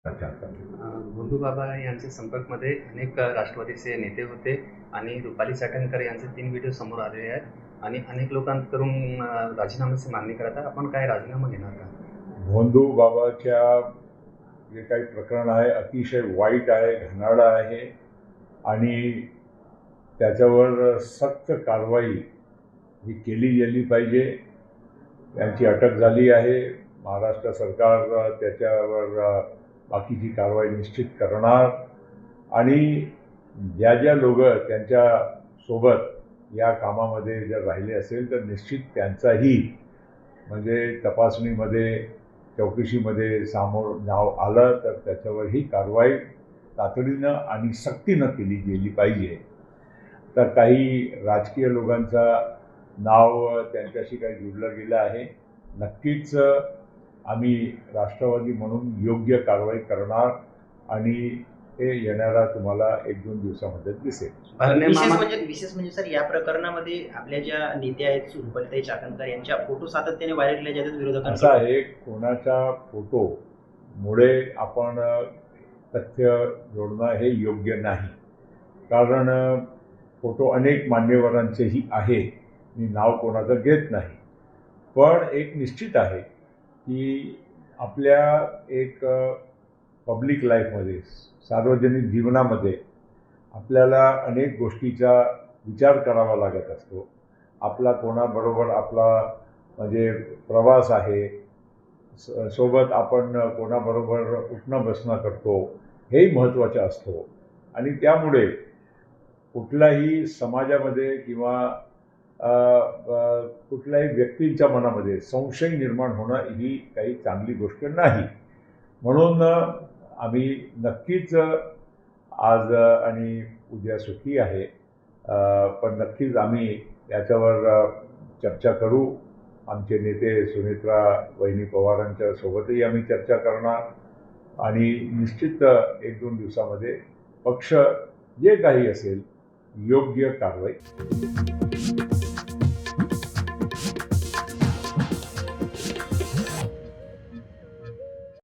भोंदू बाबा यांच्या संपर्कमध्ये अनेक राष्ट्रवादीचे नेते होते आणि रुपाली चाकणकर यांचे 3 व्हिडिओ समोर आलेले आहेत आणि अनेक लोकांकडून राजीनाम्याची मागणी करत आहे. आपण काय राजीनामा घेणार का? भोंदू बाबाच्या जे काही प्रकरण आहे अतिशय वाईट आहे, घाणेरडं आहे आणि त्याच्यावर सक्त कारवाई ही केली गेली पाहिजे. त्यांची अटक झाली आहे. महाराष्ट्र सरकार त्याच्यावर बाकीची कारवाई निश्चित करणार आणि ज्या लोक त्यांच्या सोबत या कामामध्ये जर राहिले असेल तर निश्चित त्यांचाही म्हणजे तपासणीमध्ये चौकशीमध्ये समोर नाव आलं तर त्याच्यावर ही कारवाई तातडीनं आणि सक्तीनं केली गेली पाहिजे. तर काही राजकीय लोकांचा नाव त्यांच्याशी काही जोडलं गेलं आहे. नक्कीच आम्ही राष्ट्रवादी म्हणून योग्य कारवाई करणार आणि हे येणारा तुम्हाला 1-2 दिवसामध्ये दिसेल. विशेष म्हणजे सर, या प्रकरणामध्ये आपल्या ज्या नेत्या आहेत रुपालीताई चाकणकर यांच्या फोटो सातत्याने व्हायरल केले जातात विरोधकांना. असं आहे, कोणाच्या फोटोमुळे आपण तथ्य जोडणं हे योग्य नाही. कारण फोटो अनेक मान्यवरांचेही आहे. मी नाव कोणाचं घेत नाही. पण एक निश्चित आहे की आपल्या एक पब्लिक लाईफमध्ये सार्वजनिक जीवनामध्ये आपल्याला अनेक गोष्टीचा विचार करावा लागत असतो. आपला कोणाबरोबर आपला म्हणजे प्रवास आहे, सोबत आपण कोणाबरोबर उठणं बसणं करतो, हेही महत्त्वाचं असतो. आणि त्यामुळे कुठल्याही समाजामध्ये किंवा कुठल्याही व्यक्तींच्या मनामध्ये संशय निर्माण होणं ही काही चांगली गोष्ट नाही. म्हणून आम्ही नक्कीच आज आणि उद्या सुट्टी आहे, पण नक्कीच आम्ही याच्यावर चर्चा करू. आमचे नेते सुनेत्रा वहिनी पवारांच्या सोबतही आम्ही चर्चा करणार आणि निश्चित 1-2 दिवसामध्ये पक्ष जे काही असेल योग्य कारवाई